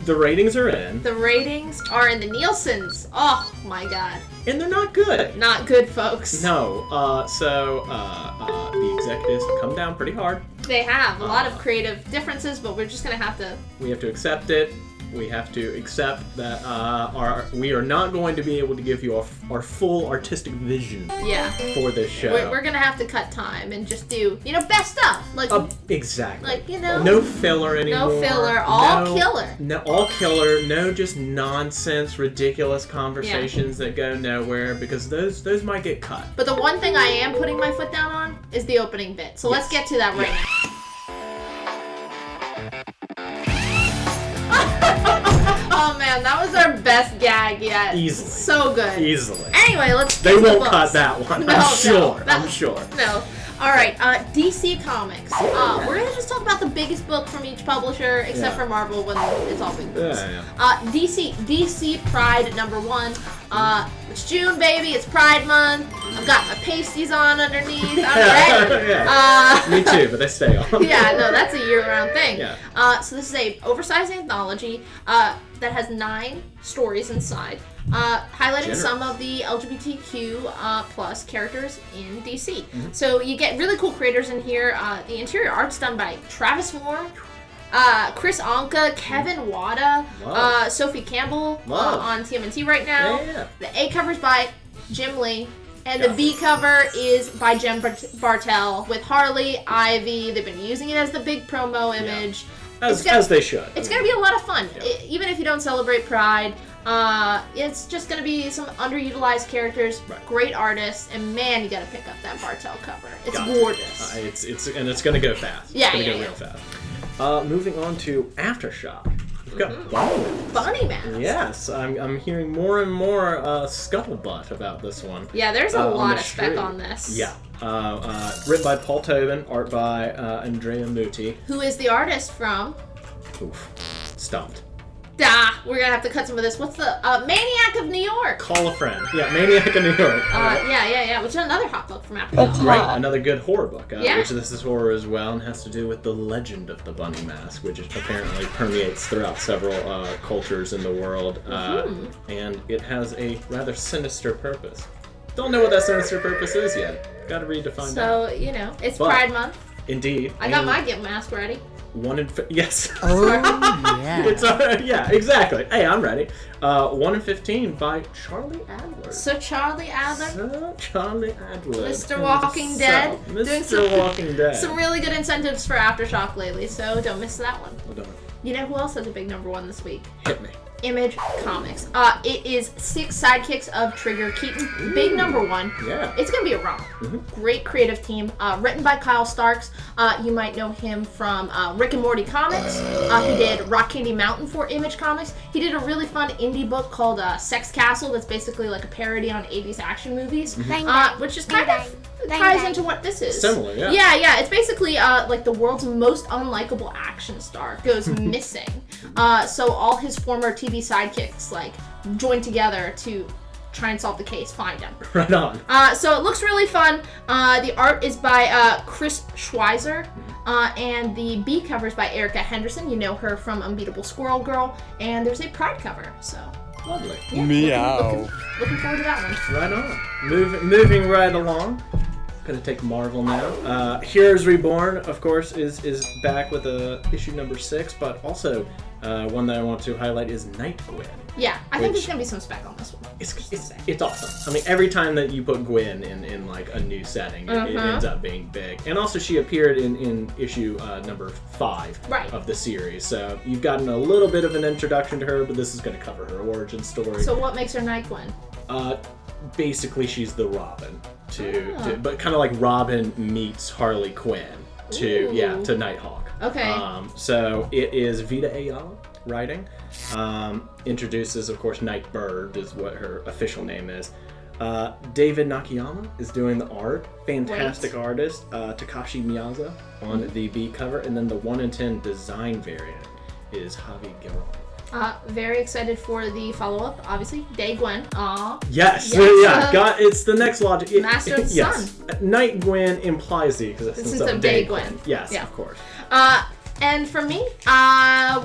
The ratings are in. The ratings are in the Nielsen's. Oh my god. And they're not good. Not good, folks. No. The executives have come down pretty hard. They have a lot of creative differences, but we're just going to have to... We have to accept it. We have to accept that we are not going to be able to give you our full artistic vision for this show. We're going to have to cut time and just do, best stuff. Like exactly. Like, no filler anymore. No filler. All killer. No, all killer. No just nonsense, ridiculous conversations that go nowhere, because those might get cut. But the one thing I am putting my foot down on is the opening bit. So let's get to that right now. Oh man, that was our best gag yet. Easily. So good. Easily. Anyway, let's They get to the won't cut that one. No, I'm sure. No. Alright, DC Comics. We're going to just talk about the biggest book from each publisher, except for Marvel when it's all big books. DC Pride #1. It's June, baby. It's Pride Month. I've got my pasties on underneath. I'm ready. Me too, but they stay on. That's a year-round thing. Yeah. So this is a oversized anthology that has 9 stories inside, highlighting some of the LGBTQ plus characters in DC. Mm-hmm. So you get really cool creators in here. The interior art's done by Travis Moore, Chris Anka, Kevin Wada, Sophie Campbell on TMNT right now. Yeah. The A cover's by Jim Lee. And the B cover is by Jem Bartel with Harley, Ivy. They've been using it as the big promo image. As they should. It's going to be a lot of fun. Even if you don't celebrate Pride, it's just going to be some underutilized characters, great artists, and man, you got to pick up that Bartel cover. It's gorgeous. It's going to go fast. Yeah, it's going to go real fast. Moving on to Aftershock. We've got Bunny Mask. Yes, I'm hearing more and more scuttlebutt about this one. Yeah, there's a lot of spec on this. Yeah. Written by Paul Tobin, art by Andrea Muti. Who is the artist from? Oof. Stumped. We're gonna have to cut some of this. What's the Maniac of New York? Call a friend. Yeah, Maniac of New York. Yeah. Which is another hot book from Aftershock. Great, another good horror book. Which this is horror as well, and has to do with the legend of the Bunny Mask, which apparently permeates throughout several cultures in the world, and it has a rather sinister purpose. Don't know what that sinister purpose is yet. Got to read to find out. So it's Pride Month. Indeed. I got my gift mask ready. Yes. Oh, yeah. It's exactly. Hey, I'm ready. 1 in 15 by Charlie Adler. So Charlie Adler. Mr. Walking Dead. Mr. Walking Dead. Some really good incentives for Aftershock lately, so don't miss that one. Well done. You know who else has a big #1 this week? Hit me. Image Comics. It is 6 sidekicks of Trigger Keaton. Big #1. Yeah. It's going to be a romp. Great creative team. Written by Kyle Starks. You might know him from Rick and Morty Comics. He did Rock Candy Mountain for Image Comics. He did a really fun indie book called Sex Castle that's basically like a parody on 80s action movies. Which is kind of ties into what this is. Similar, yeah. Yeah. It's basically like the world's most unlikable action star goes missing. So all his former TV sidekicks like join together to try and solve the case, find him. Right on. So it looks really fun. The art is by Chris Schweizer, and the B cover is by Erica Henderson. You know her from Unbeatable Squirrel Girl, and there's a Pride cover. So lovely. Yeah, Meow. Looking forward to that one. Right on. Moving right along. Gonna take Marvel now. Heroes Reborn, of course, is back with issue #6, but also one that I want to highlight is Night Gwen. Yeah, I think there's gonna be some spec on this one. It's awesome. I mean, every time that you put Gwen in like a new setting, it ends up being big. And also, she appeared in issue #5 of the series, so you've gotten a little bit of an introduction to her, but this is gonna cover her origin story. So what makes her Night Gwen? Basically, she's the Robin. But kind of like Robin meets Harley Quinn to Nighthawk. Okay. So it is Vita Ayala writing. Introduces, of course, Nightbird is what her official name is. David Nakayama is doing the art. Fantastic artist. Takashi Miyaza on the B cover, and then the 1 in 10 design variant is Javi Guerrero. Very excited for the follow-up, obviously. Day Gwen. Aww. Yes. It's the next logic. Master of the Sun. Night Gwen implies the existence of Day Gwen. Yes, of course. And for me,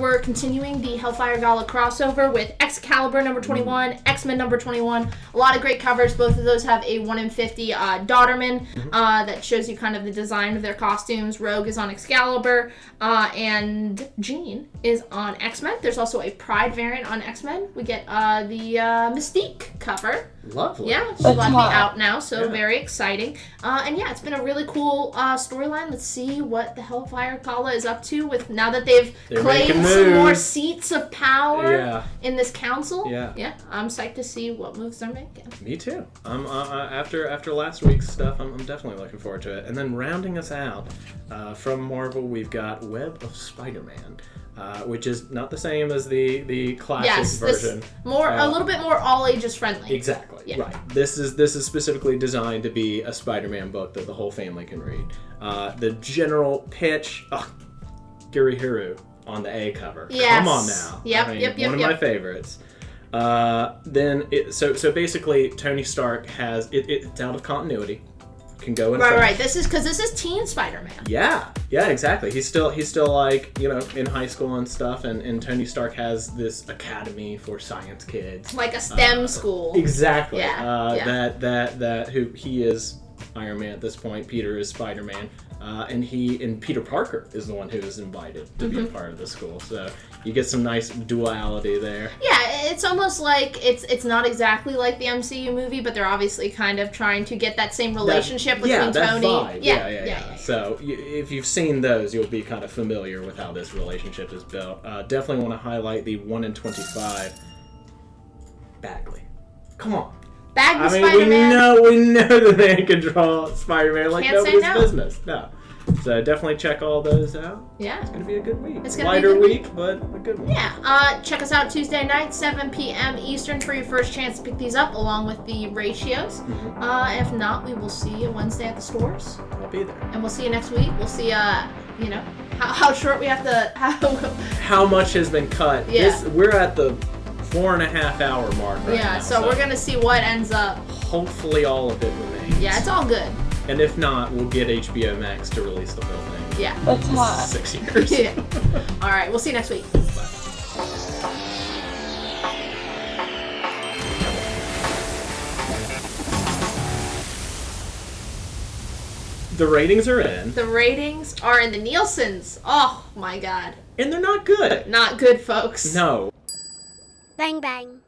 we're continuing the Hellfire Gala crossover with Excalibur number 21, X-Men number 21. A lot of great covers. Both of those have a 1 in 50 Daughterman that shows you kind of the design of their costumes. Rogue is on Excalibur, and Jean is on X-Men. There's also a Pride variant on X-Men. We get the Mystique cover. Lovely. Yeah, she's about to be out now, so very exciting. And yeah, it's been a really cool storyline. Let's see what the Hellfire Gala is up to with now that they're claimed some more seats of power in this council. Yeah, I'm psyched to see what moves they're making. Me too. After last week's stuff, I'm definitely looking forward to it. And then rounding us out from Marvel, we've got Web of Spider-Man. Which is not the same as the classic version. A little bit more all ages friendly. Exactly. Right. This is specifically designed to be a Spider-Man book that the whole family can read. The general pitch, Gurihiru on the A cover. Yes. Come on now. Yep. One of my favorites. So basically, Tony Stark has it's out of continuity. Can go in right. This is teen Spider-Man. Yeah, exactly. He's still like, in high school and stuff, and Tony Stark has this academy for science kids, like a STEM school. Exactly. That who he is Iron Man at this point. Peter is Spider-Man, and Peter Parker is the one who is invited to be a part of the school. So you get some nice duality there. Yeah, it's almost like it's not exactly like the MCU movie, but they're obviously kind of trying to get that same relationship between Tony. Vibe. Yeah. So if you've seen those, you'll be kind of familiar with how this relationship is built. Definitely want to highlight the 1 in 25 Bagley. Come on. Bagley Spider-Man. we know the man can draw Spider-Man like nobody's business. No. So definitely check all those out. Yeah. It's going to be a good week. It's going to Lighter be a good week, but a good one. Yeah. Check us out Tuesday night, 7 p.m. Eastern for your first chance to pick these up along with the ratios. If not, we will see you Wednesday at the stores. I'll be there. And we'll see you next week. We'll see, how short we have to... How much has been cut. Yeah. We're at the 4.5 hour mark right now. So we're going to see what ends up. Hopefully all of it remains. Yeah, it's all good. And if not, we'll get HBO Max to release the whole thing. Yeah. That's hot. 6 years. Yeah. All right, we'll see you next week. Bye. The ratings are in. The ratings are in the Nielsen's. Oh, my God. And they're not good. Not good, folks. No. Bang, bang.